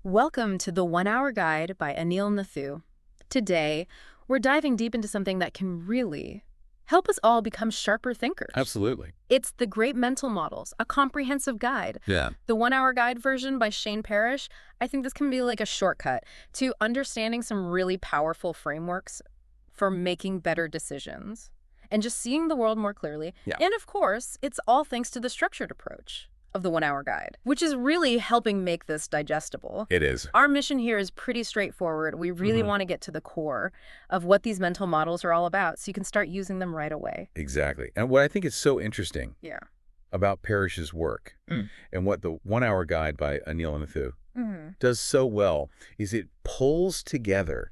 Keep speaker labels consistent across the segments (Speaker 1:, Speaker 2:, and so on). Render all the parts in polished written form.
Speaker 1: Welcome to the 1 Hour Guide by Anil Nathu. Today, we're diving deep into something that can really help us all become sharper thinkers.
Speaker 2: Absolutely.
Speaker 1: It's the Great Mental Models, a comprehensive guide.
Speaker 2: Yeah.
Speaker 1: The 1 Hour Guide version by Shane Parrish, I think this can be like a shortcut to understanding some really powerful frameworks for making better decisions and just seeing the world more clearly.
Speaker 2: Yeah.
Speaker 1: And of course, it's all thanks to the structured approach of the 1 Hour Guide, which is really helping make this digestible.
Speaker 2: It is.
Speaker 1: Our mission here is pretty straightforward. We really want to get to the core of what these mental models are all about so you can start using them right away.
Speaker 2: Exactly. And what I think is so interesting
Speaker 1: Yeah.
Speaker 2: about Parrish's work and what the 1 Hour Guide by Anil Nathu
Speaker 1: Mm-hmm.
Speaker 2: does so well is it pulls together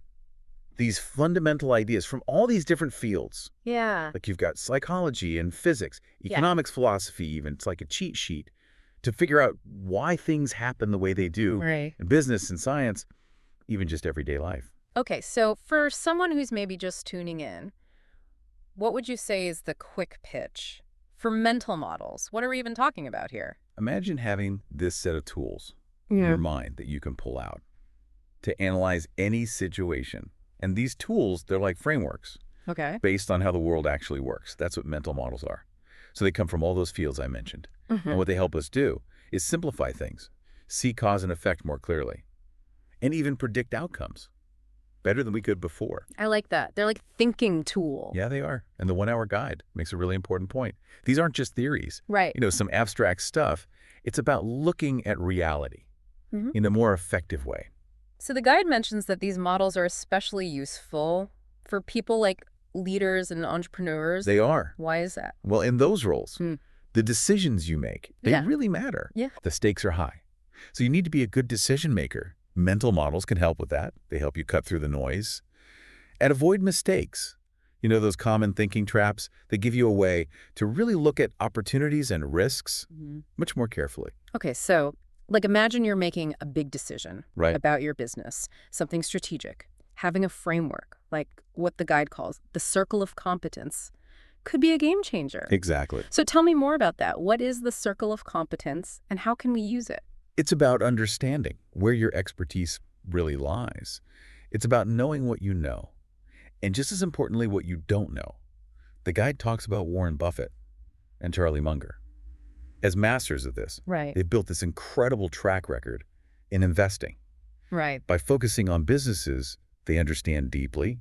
Speaker 2: these fundamental ideas from all these different fields.
Speaker 1: Yeah.
Speaker 2: Like you've got psychology and physics, economics, philosophy even. It's like a cheat sheet to figure out why things happen the way they do
Speaker 1: Right.
Speaker 2: in business and science, even just everyday life.
Speaker 1: Okay, so for someone who's maybe just tuning in, what would you say is the quick pitch for mental models? What are we even talking about here?
Speaker 2: Imagine having this set of tools in your mind that you can pull out to analyze any situation. And these tools, they're like frameworks
Speaker 1: Okay.
Speaker 2: based on how the world actually works. That's what mental models are. So they come from all those fields I mentioned. And what they help us do is simplify things, see cause and effect more clearly, and even predict outcomes better than we could before.
Speaker 1: I like that. They're like thinking tool.
Speaker 2: Yeah, they are. And the 1 Hour Guide makes a really important point. These aren't just theories,
Speaker 1: Right.
Speaker 2: some abstract stuff. It's about looking at reality in a more effective way.
Speaker 1: So the guide mentions that these models are especially useful for people like leaders and entrepreneurs.
Speaker 2: They are.
Speaker 1: Why is that?
Speaker 2: Well, in those roles, the decisions you make, they
Speaker 1: Yeah.
Speaker 2: really matter.
Speaker 1: Yeah.
Speaker 2: The stakes are high. So you need to be a good decision maker. Mental models can help with that. They help you cut through the noise and avoid mistakes. Those common thinking traps that give you a way to really look at opportunities and risks much more carefully.
Speaker 1: Okay, so like imagine you're making a big decision
Speaker 2: Right.
Speaker 1: about your business, something strategic. Having a framework, like what the guide calls the circle of competence, could be a game changer.
Speaker 2: Exactly.
Speaker 1: So tell me more about that. What is the circle of competence and how can we use it?
Speaker 2: It's about understanding where your expertise really lies. It's about knowing what you know, and just as importantly, what you don't know. The guide talks about Warren Buffett and Charlie Munger. As masters of this,
Speaker 1: Right.
Speaker 2: they've built this incredible track record in investing.
Speaker 1: Right.
Speaker 2: By focusing on businesses they understand deeply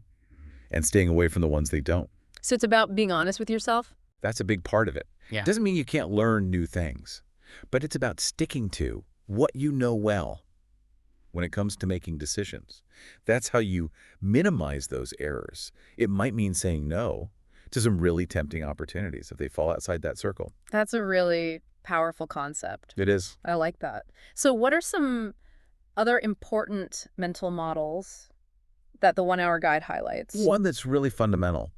Speaker 2: and staying away from the ones they don't.
Speaker 1: So it's about being honest with yourself?
Speaker 2: That's a big part of it.
Speaker 1: Yeah.
Speaker 2: Doesn't mean you can't learn new things, but it's about sticking to what you know well when it comes to making decisions. That's how you minimize those errors. It might mean saying no to some really tempting opportunities if they fall outside that circle.
Speaker 1: That's a really powerful concept.
Speaker 2: It is.
Speaker 1: I like that. So what are some other important mental models that the 1 Hour Guide highlights?
Speaker 2: One that's really fundamental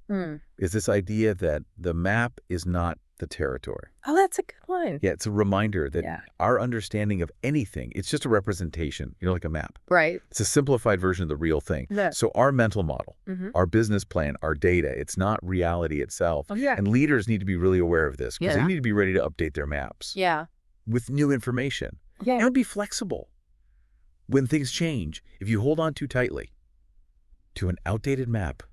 Speaker 2: is this idea that the map is not the territory.
Speaker 1: Oh, that's a good one.
Speaker 2: Yeah, it's a reminder that
Speaker 1: Yeah.
Speaker 2: our understanding of anything, it's just a representation, like a map.
Speaker 1: Right.
Speaker 2: It's a simplified version of the real thing.
Speaker 1: Yeah.
Speaker 2: So our mental model,
Speaker 1: Mm-hmm.
Speaker 2: our business plan, our data, it's not reality itself.
Speaker 1: Oh, yeah.
Speaker 2: And leaders need to be really aware of this because
Speaker 1: Yeah.
Speaker 2: they need to be ready to update their maps
Speaker 1: Yeah.
Speaker 2: with new information
Speaker 1: Yeah.
Speaker 2: and be flexible. When things change, if you hold on too tightly to an outdated map,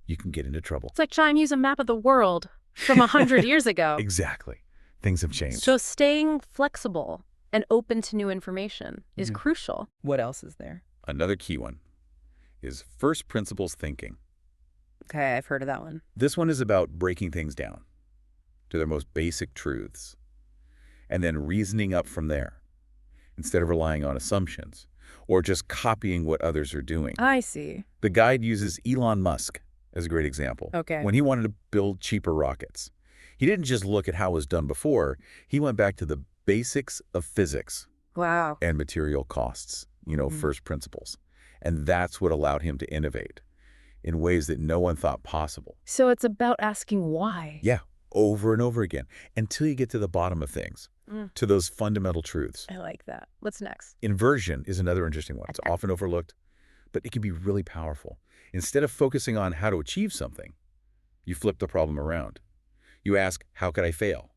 Speaker 2: you can get into trouble.
Speaker 1: It's like trying to use a map of the world from 100 years ago.
Speaker 2: Exactly. Things have changed.
Speaker 1: So staying flexible and open to new information is crucial. What else is there?
Speaker 2: Another key one is first principles thinking.
Speaker 1: Okay, I've heard of that one.
Speaker 2: This one is about breaking things down to their most basic truths and then reasoning up from there instead of relying on assumptions or just copying what others are doing.
Speaker 1: I see.
Speaker 2: The guide uses Elon Musk as a great example.
Speaker 1: Okay.
Speaker 2: When he wanted to build cheaper rockets, he didn't just look at how it was done before. He went back to the basics of physics
Speaker 1: Wow.
Speaker 2: and material costs, first principles. And that's what allowed him to innovate in ways that no one thought possible.
Speaker 1: So it's about asking why.
Speaker 2: Yeah, over and over again until you get to the bottom of things, to those fundamental truths.
Speaker 1: I like that. What's next?
Speaker 2: Inversion is another interesting one. It's often overlooked, but it can be really powerful. Instead of focusing on how to achieve something, you flip the problem around. You ask, how could I fail?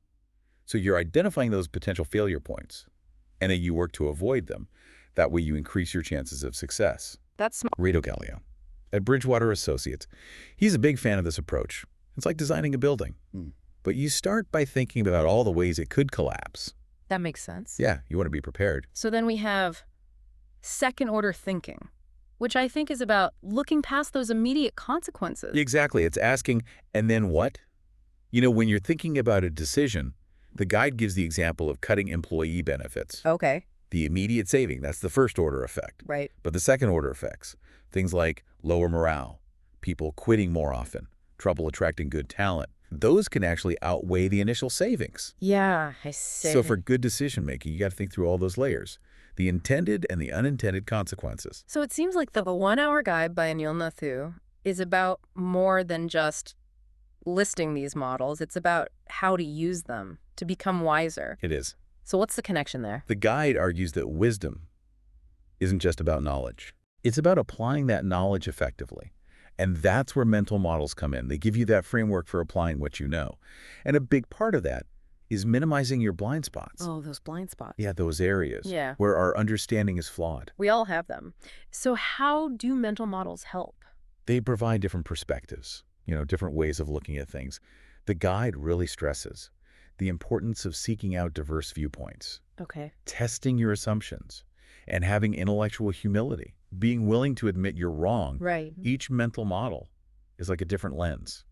Speaker 2: So you're identifying those potential failure points, and then you work to avoid them. That way you increase your chances of success.
Speaker 1: That's smart.
Speaker 2: Rado Gallio at Bridgewater Associates, he's a big fan of this approach. It's like designing a building. But you start by thinking about all the ways it could collapse.
Speaker 1: That makes sense.
Speaker 2: Yeah, you want to be prepared.
Speaker 1: So then we have second-order thinking, which I think is about looking past those immediate consequences.
Speaker 2: Exactly. It's asking, and then what? You know, when you're thinking about a decision, the guide gives the example of cutting employee benefits.
Speaker 1: Okay.
Speaker 2: The immediate saving, that's the first-order effect.
Speaker 1: Right.
Speaker 2: But the second-order effects, things like lower morale, people quitting more often, trouble attracting good talent, those can actually outweigh the initial savings.
Speaker 1: Yeah, I see.
Speaker 2: So for good decision-making, you got to think through all those layers, the intended and the unintended consequences.
Speaker 1: So it seems like the 1-Hour Guide by Anil Nathu is about more than just listing these models. It's about how to use them to become wiser.
Speaker 2: It is.
Speaker 1: So what's the connection there?
Speaker 2: The guide argues that wisdom isn't just about knowledge. It's about applying that knowledge effectively. And that's where mental models come in. They give you that framework for applying what you know. And a big part of that is minimizing your blind spots.
Speaker 1: Oh, those blind spots.
Speaker 2: Yeah, those areas
Speaker 1: Yeah.
Speaker 2: where our understanding is flawed.
Speaker 1: We all have them. So how do mental models help?
Speaker 2: They provide different perspectives, different ways of looking at things. The guide really stresses the importance of seeking out diverse viewpoints,
Speaker 1: Okay.
Speaker 2: testing your assumptions, and having intellectual humility, being willing to admit you're wrong.
Speaker 1: Right.
Speaker 2: Each mental model is like a different lens,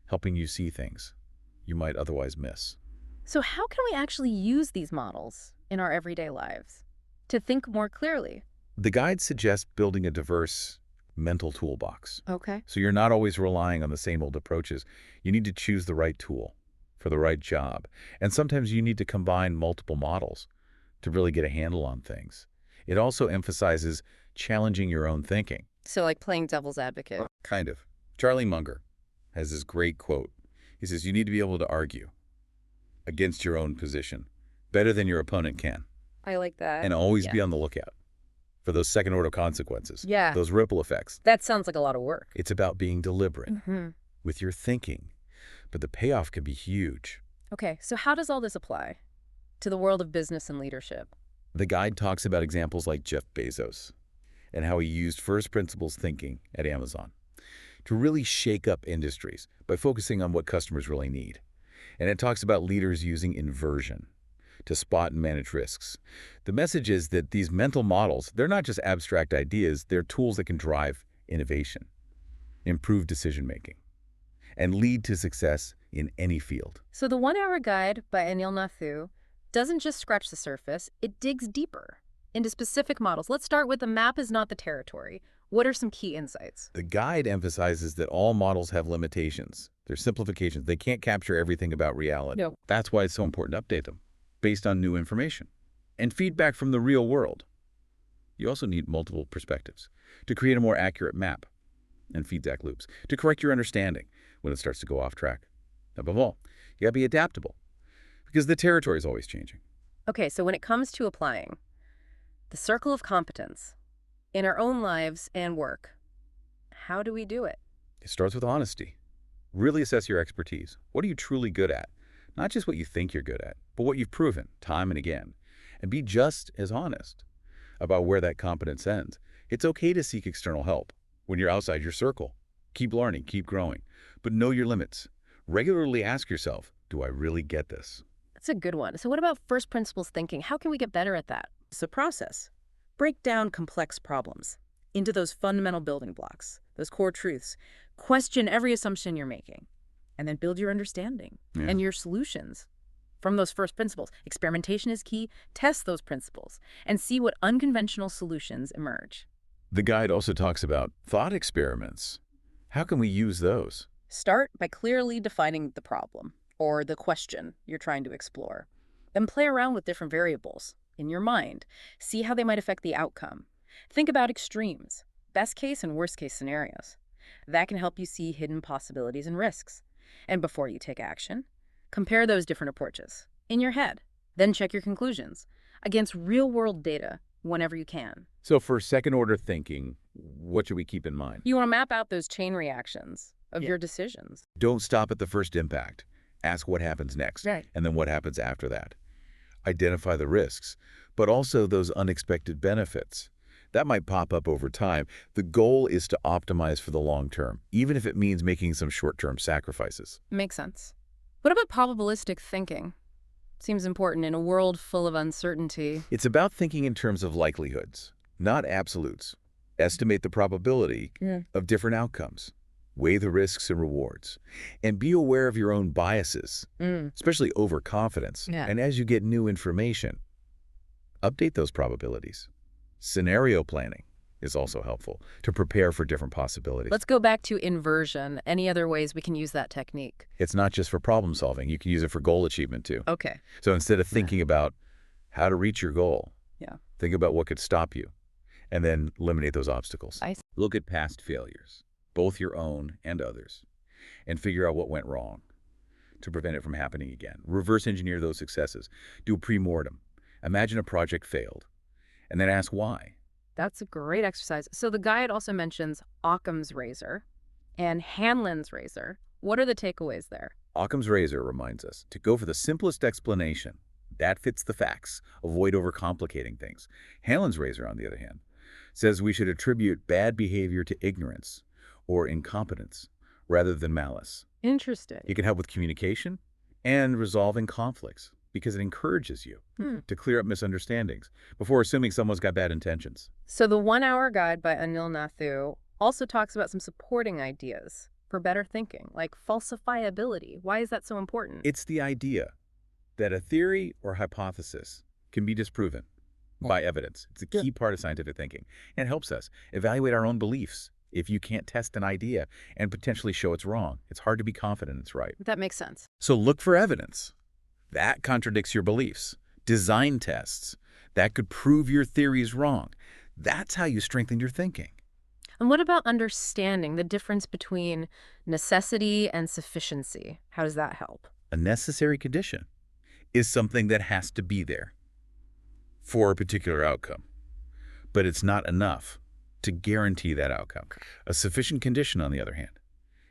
Speaker 2: helping you see things you might otherwise miss.
Speaker 1: So how can we actually use these models in our everyday lives to think more clearly?
Speaker 2: The guide suggests building a diverse mental toolbox.
Speaker 1: Okay.
Speaker 2: So you're not always relying on the same old approaches. You need to choose the right tool for the right job. And sometimes you need to combine multiple models to really get a handle on things. It also emphasizes challenging your own thinking.
Speaker 1: So like playing devil's advocate.
Speaker 2: Kind of. Charlie Munger has this great quote. He says, you need to be able to argue against your own position better than your opponent can.
Speaker 1: I like that.
Speaker 2: And always be on the lookout for those second-order consequences.
Speaker 1: Yeah.
Speaker 2: Those ripple effects.
Speaker 1: That sounds like a lot of work.
Speaker 2: It's about being deliberate
Speaker 1: Mm-hmm.
Speaker 2: with your thinking, but the payoff can be huge.
Speaker 1: Okay, so how does all this apply to the world of business and leadership?
Speaker 2: The guide talks about examples like Jeff Bezos and how he used first principles thinking at Amazon to really shake up industries by focusing on what customers really need. And it talks about leaders using inversion to spot and manage risks. The message is that these mental models, they're not just abstract ideas, they're tools that can drive innovation, improve decision-making, and lead to success in any field.
Speaker 1: So the 1-Hour Guide by Anil Nathu doesn't just scratch the surface, it digs deeper into specific models. Let's start with the map is not the territory. What are some key insights?
Speaker 2: The guide emphasizes that all models have limitations. They're simplifications. They can't capture everything about reality.
Speaker 1: No.
Speaker 2: That's why it's so important to update them based on new information and feedback from the real world. You also need multiple perspectives to create a more accurate map and feedback loops to correct your understanding when it starts to go off track. Above all, you got to be adaptable because the territory is always changing.
Speaker 1: Okay, so when it comes to applying the circle of competence in our own lives and work, how do we do it?
Speaker 2: It starts with honesty. Really assess your expertise. What are you truly good at? Not just what you think you're good at, but what you've proven time and again. And be just as honest about where that competence ends. It's okay to seek external help when you're outside your circle. Keep learning, keep growing, but know your limits. Regularly ask yourself, do I really get this?
Speaker 1: That's a good one. So what about first principles thinking? How can we get better at that?
Speaker 3: It's a process. Break down complex problems into those fundamental building blocks, those core truths. Question every assumption you're making, and then build your understanding and your solutions from those first principles. Experimentation is key. Test those principles and see what unconventional solutions emerge.
Speaker 2: The guide also talks about thought experiments. How can we use those?
Speaker 1: Start by clearly defining the problem or the question you're trying to explore. Then play around with different variables in your mind. See how they might affect the outcome. Think about extremes, best case and worst case scenarios. That can help you see hidden possibilities and risks. And before you take action, compare those different approaches in your head. Then check your conclusions against real-world data whenever you can.
Speaker 2: So for second-order thinking, what should we keep in mind?
Speaker 1: You want to map out those chain reactions of your decisions.
Speaker 2: Don't stop at the first impact. Ask what happens next,
Speaker 1: Right.
Speaker 2: and then what happens after that. identify the risks, but also those unexpected benefits. That might pop up over time. The goal is to optimize for the long term, even if it means making some short-term sacrifices.
Speaker 1: Makes sense. What about probabilistic thinking? Seems important in a world full of uncertainty.
Speaker 2: It's about thinking in terms of likelihoods, not absolutes. Estimate the probability of different outcomes. Weigh the risks and rewards. And be aware of your own biases, especially overconfidence.
Speaker 1: Yeah.
Speaker 2: And as you get new information, update those probabilities. Scenario planning is also helpful to prepare for different possibilities.
Speaker 1: Let's go back to inversion. Any other ways we can use that technique?
Speaker 2: It's not just for problem solving. You can use it for goal achievement too.
Speaker 1: Okay.
Speaker 2: So instead of thinking about how to reach your goal,
Speaker 1: Yeah.
Speaker 2: think about what could stop you and then eliminate those obstacles.
Speaker 1: I see.
Speaker 2: Look at past failures, both your own and others, and figure out what went wrong to prevent it from happening again. Reverse engineer those successes. Do a pre-mortem. Imagine a project failed, and then ask why.
Speaker 1: That's a great exercise. So the guide also mentions Occam's razor and Hanlon's razor. What are the takeaways there?
Speaker 2: Occam's razor reminds us to go for the simplest explanation. That fits the facts. Avoid overcomplicating things. Hanlon's razor, on the other hand, says we should attribute bad behavior to ignorance or incompetence rather than malice.
Speaker 1: Interesting.
Speaker 2: It can help with communication and resolving conflicts because it encourages you to clear up misunderstandings before assuming someone's got bad intentions.
Speaker 1: So the 1 Hour Guide by Anil Nathu also talks about some supporting ideas for better thinking, like falsifiability. Why is that so important?
Speaker 2: It's the idea that a theory or hypothesis can be disproven by evidence. It's a key part of scientific thinking, and it helps us evaluate our own beliefs. If you can't test an idea and potentially show it's wrong, it's hard to be confident it's right.
Speaker 1: That makes sense.
Speaker 2: So look for evidence that contradicts your beliefs. Design tests that could prove your theories wrong. That's how you strengthen your thinking.
Speaker 1: And what about understanding the difference between necessity and sufficiency? How does that help?
Speaker 2: A necessary condition is something that has to be there for a particular outcome, but it's not enough to guarantee that outcome. A sufficient condition, on the other hand,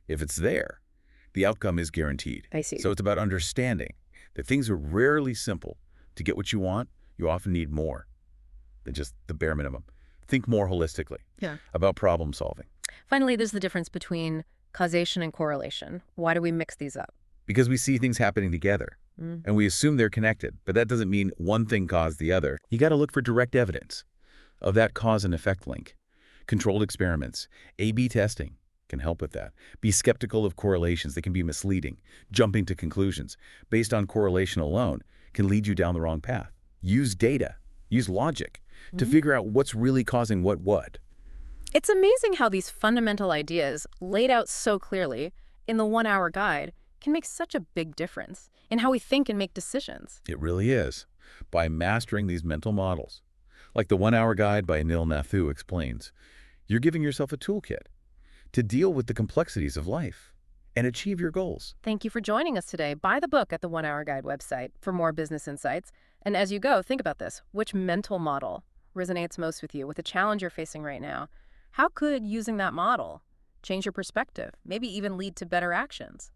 Speaker 2: if it's there, the outcome is guaranteed.
Speaker 1: I see.
Speaker 2: So it's about understanding that things are rarely simple. To get what you want, you often need more than just the bare minimum. Think more holistically about problem solving.
Speaker 1: Finally, there's the difference between causation and correlation. Why do we mix these up?
Speaker 2: Because we see things happening together, and we assume they're connected, but that doesn't mean one thing caused the other. You got to look for direct evidence of that cause and effect link. Controlled experiments, A/B testing can help with that. Be skeptical of correlations. They can be misleading. Jumping to conclusions based on correlation alone can lead you down the wrong path. Use data, use logic to figure out what's really causing what.
Speaker 1: It's amazing how these fundamental ideas, laid out so clearly in the 1 Hour Guide, can make such a big difference in how we think and make decisions.
Speaker 2: It really is. By mastering these mental models, like the 1 Hour Guide by Anil Nathu explains, you're giving yourself a toolkit to deal with the complexities of life and achieve your goals.
Speaker 1: Thank you for joining us today. Buy the book at the 1 Hour Guide website for more business insights. And as you go, think about this. Which mental model resonates most with you, with the challenge you're facing right now? How could using that model change your perspective, maybe even lead to better actions?